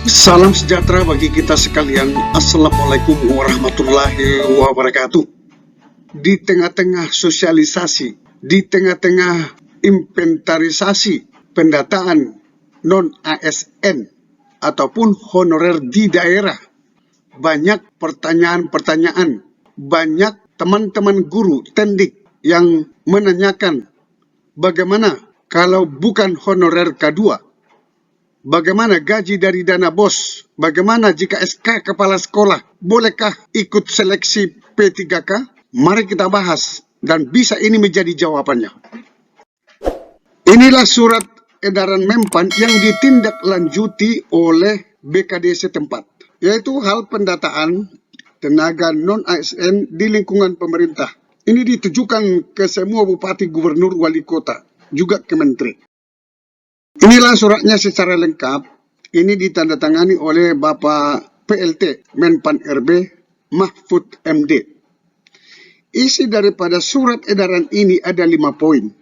Salam sejahtera bagi kita sekalian. Assalamualaikum warahmatullahi wabarakatuh. Di tengah-tengah sosialisasi, di tengah-tengah inventarisasi pendataan non-ASN ataupun honorer di daerah, banyak pertanyaan-pertanyaan, banyak teman-teman guru tendik yang menanyakan bagaimana kalau bukan honorer K2. Bagaimana gaji dari dana BOS? Bagaimana jika SK kepala sekolah? Bolehkah ikut seleksi P3K? Mari kita bahas dan bisa ini menjadi jawabannya. Inilah surat edaran Menpan yang ditindaklanjuti oleh BKD setempat, yaitu hal pendataan tenaga non-ASN di lingkungan pemerintah. Ini ditujukan ke semua bupati, gubernur, wali kota, juga ke menteri. Inilah suratnya secara lengkap. Ini ditandatangani oleh Bapak PLT Menpan RB Mahfud MD. Isi daripada surat edaran ini ada 5 poin.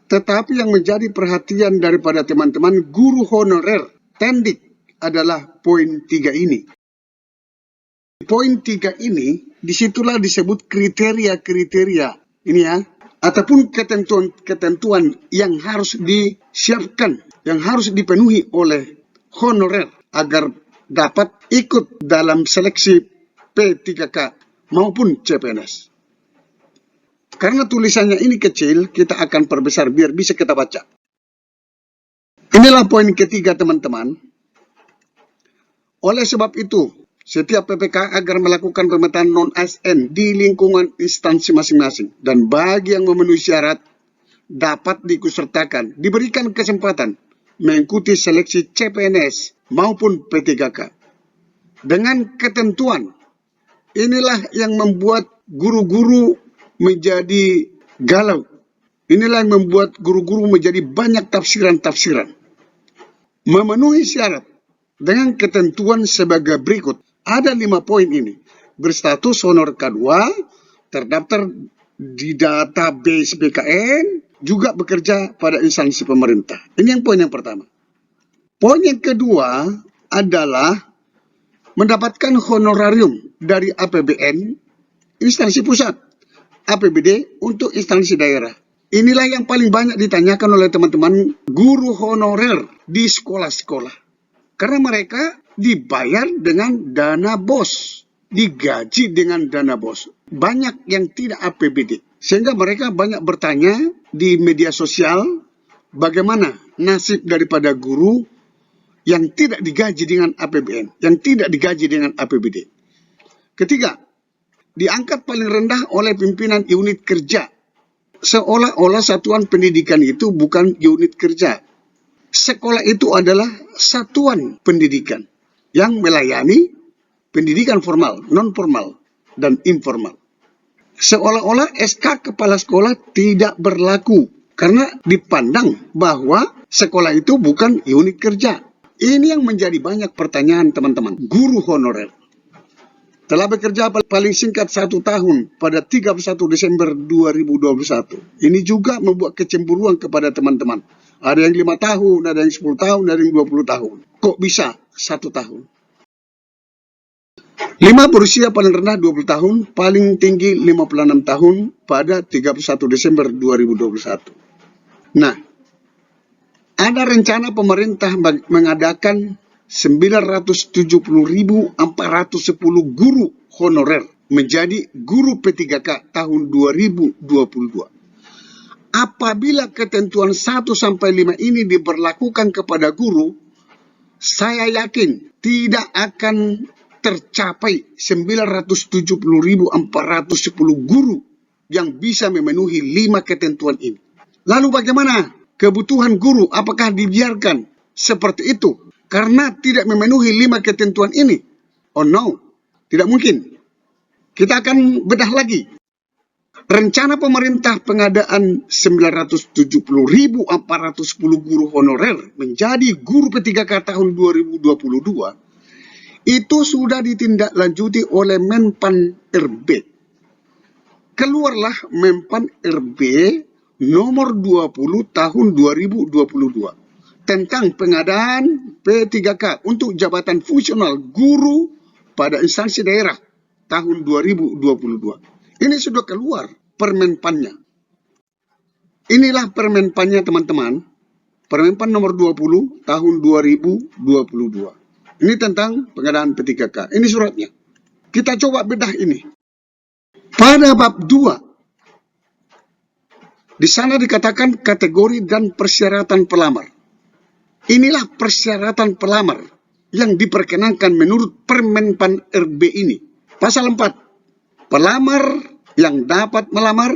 Tetapi yang menjadi perhatian daripada teman-teman guru honorer tendik adalah poin 3 ini. Poin 3 ini, disitulah disebut kriteria-kriteria. Ini ya. Ataupun ketentuan-ketentuan yang harus disiapkan, yang harus dipenuhi oleh honorer agar dapat ikut dalam seleksi P3K maupun CPNS. Karena tulisannya ini kecil, kita akan perbesar biar bisa kita baca. Inilah poin ketiga, teman-teman. Oleh sebab itu, setiap PPK agar melakukan pemetaan non-ASN di lingkungan instansi masing-masing. Dan bagi yang memenuhi syarat, dapat diikutsertakan, diberikan kesempatan mengikuti seleksi CPNS maupun P3K. Dengan ketentuan, inilah yang membuat guru-guru menjadi galau. Inilah yang membuat guru-guru menjadi banyak tafsiran-tafsiran. Memenuhi syarat dengan ketentuan sebagai berikut. Ada 5 poin ini. Berstatus honor K2, terdaftar di database BKN, juga bekerja pada instansi pemerintah. Ini yang poin yang pertama. Poin yang kedua adalah mendapatkan honorarium dari APBN, instansi pusat, APBD untuk instansi daerah. Inilah yang paling banyak ditanyakan oleh teman-teman guru honorer di sekolah-sekolah. Karena mereka dibayar dengan dana BOS, digaji dengan dana BOS. Banyak yang tidak APBD. Sehingga mereka banyak bertanya di media sosial, bagaimana nasib daripada guru yang tidak digaji dengan APBN, yang tidak digaji dengan APBD. Ketiga, diangkat paling rendah oleh pimpinan unit kerja. Seolah-olah satuan pendidikan itu bukan unit kerja. Sekolah itu adalah satuan pendidikan yang melayani pendidikan formal, non-formal, dan informal. Seolah-olah SK kepala sekolah tidak berlaku karena dipandang bahwa sekolah itu bukan unit kerja. Ini yang menjadi banyak pertanyaan teman-teman. Guru honorer telah bekerja paling singkat 1 tahun pada 31 Desember 2021. Ini juga membuat kecemburuan kepada teman-teman. Ada yang 5 tahun, ada yang 10 tahun, ada yang 20 tahun. Kok bisa 1 tahun? 5 berusia paling rendah 20 tahun, paling tinggi 56 tahun pada 31 Desember 2021. Nah, ada rencana pemerintah mengadakan 970.410 guru honorer menjadi guru P3K tahun 2022. Apabila ketentuan 1-5 ini diberlakukan kepada guru, saya yakin tidak akan tercapai 970.410 guru yang bisa memenuhi 5 ketentuan ini. Lalu bagaimana kebutuhan guru? Apakah dibiarkan seperti itu karena tidak memenuhi 5 ketentuan ini? Oh no, tidak mungkin. Kita akan bedah lagi. Rencana pemerintah pengadaan 970.410 guru honorer menjadi guru P3K tahun 2022 itu sudah ditindaklanjuti oleh Menpan RB. Keluarlah Menpan RB nomor 20 tahun 2022 tentang pengadaan P3K untuk jabatan fungsional guru pada instansi daerah tahun 2022. Ini sudah keluar permenpannya. Inilah permenpannya teman-teman. Permenpan nomor 20 tahun 2022. Ini tentang pengadaan P3K. Ini suratnya. Kita coba bedah ini. Pada bab 2, di sana dikatakan kategori dan persyaratan pelamar. Inilah persyaratan pelamar yang diperkenankan menurut Permenpan RB ini. Pasal 4. Pelamar yang dapat melamar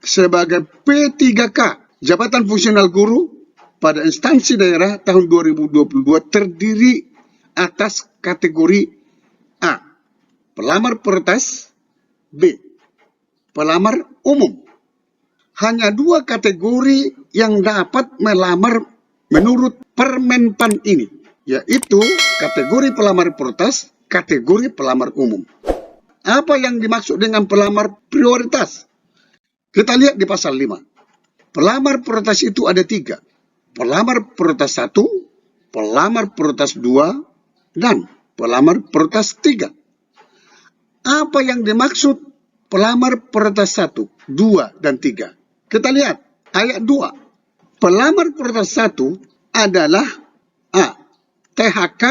sebagai P3K jabatan fungsional guru pada instansi daerah tahun 2022 terdiri atas kategori A. Pelamar prioritas. B. Pelamar umum. Hanya 2 kategori yang dapat melamar menurut Permenpan ini, yaitu kategori pelamar prioritas, kategori pelamar umum. Apa yang dimaksud dengan pelamar prioritas? Kita lihat di pasal 5. Pelamar prioritas itu ada 3. Pelamar prioritas 1, pelamar prioritas 2, dan pelamar prioritas 3. Apa yang dimaksud pelamar prioritas 1, 2, dan 3? Kita lihat ayat 2. Pelamar prioritas 1 adalah A. THK,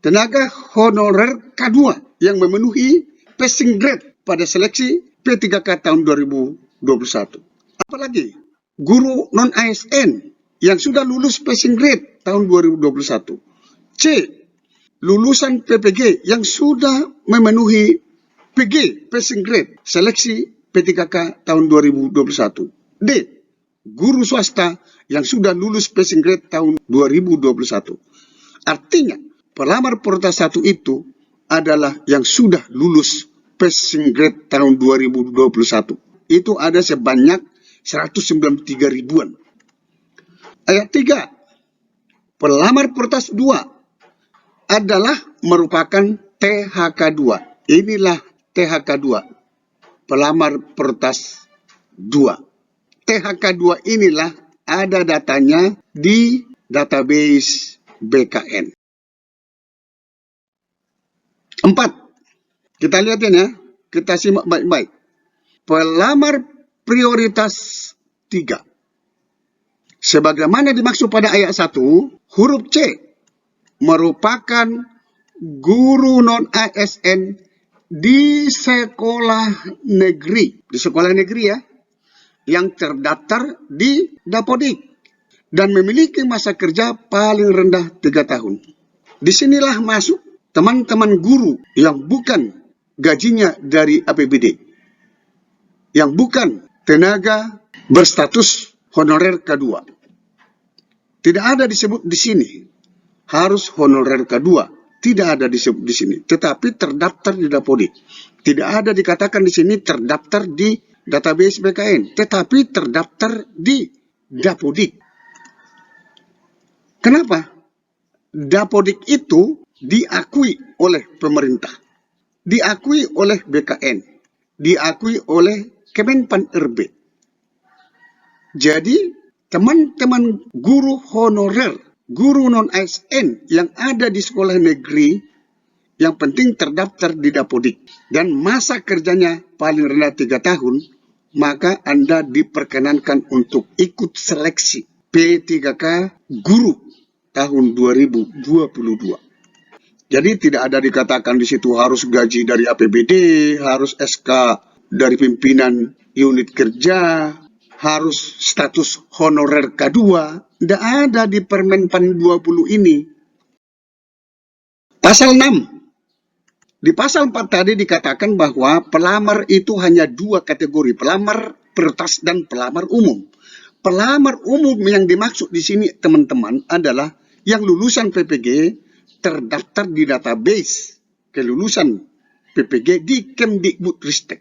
tenaga honorer K2 yang memenuhi passing grade pada seleksi P3K tahun 2021. Apalagi guru non-ASN yang sudah lulus passing grade tahun 2021. C. Lulusan PPG yang sudah memenuhi PG passing grade seleksi P3K tahun 2021. D. Guru swasta yang sudah lulus passing grade tahun 2021. Artinya, pelamar prioritas 1 itu adalah yang sudah lulus passing grade tahun 2021. Itu ada sebanyak 193 ribuan. Ayat 3. Pelamar prioritas 2 adalah merupakan THK2. Inilah THK2. Pelamar prioritas 2. THK2 inilah ada datanya di database BKN. 4. Kita lihat ini ya. Kita simak baik-baik. Pelamar prioritas 3. Sebagaimana dimaksud pada ayat 1, huruf C merupakan guru non-ASN di sekolah negeri. Di sekolah negeri ya. Yang terdaftar di Dapodik dan memiliki masa kerja paling rendah 3 tahun. Disinilah masuk teman-teman guru yang bukan gajinya dari APBD, yang bukan tenaga berstatus honorer K2. Tidak ada disebut di sini harus honorer K2, tidak ada disebut di sini, tetapi terdaftar di Dapodik. Tidak ada dikatakan di sini terdaftar di database BKN, tetapi terdaftar di Dapodik. Kenapa? Dapodik itu diakui oleh pemerintah, diakui oleh BKN, diakui oleh Kemenpan RB. Jadi, teman-teman guru honorer, guru non-ASN yang ada di sekolah negeri, yang penting terdaftar di Dapodik, dan masa kerjanya paling rendah 3 tahun, maka Anda diperkenankan untuk ikut seleksi P3K guru tahun 2022. Jadi tidak ada dikatakan di situ harus gaji dari APBD, harus SK dari pimpinan unit kerja, harus status honorer K2. Tidak ada di Permenpan 20 ini. Pasal 6. Di pasal 4 tadi dikatakan bahwa pelamar itu hanya 2 kategori, pelamar prioritas dan pelamar umum. Pelamar umum yang dimaksud di sini teman-teman adalah yang lulusan PPG terdaftar di database kelulusan PPG di Kemdikbudristek.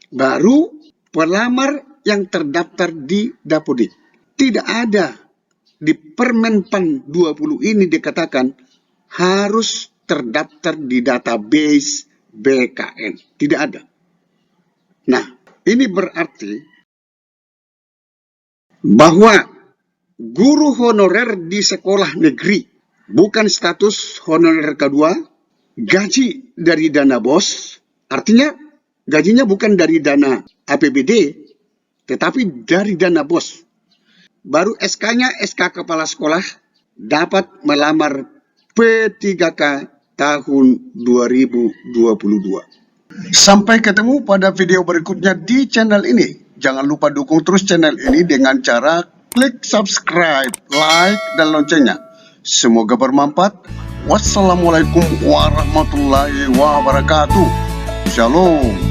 Baru pelamar yang terdaftar di Dapodik. Tidak ada di Permenpan 20 ini dikatakan harus terdaftar di database BKN. Tidak ada. Nah, ini berarti bahwa guru honorer di sekolah negeri, bukan status honorer kedua, gaji dari dana BOS, artinya gajinya bukan dari dana APBD, tetapi dari dana BOS. Baru SK-nya SK Kepala Sekolah dapat melamar P3K tahun 2022. Sampai ketemu pada video berikutnya di channel ini. Jangan lupa dukung terus channel ini dengan cara klik subscribe, like, dan loncengnya. Semoga bermanfaat. Wassalamualaikum warahmatullahi wabarakatuh. Shalom.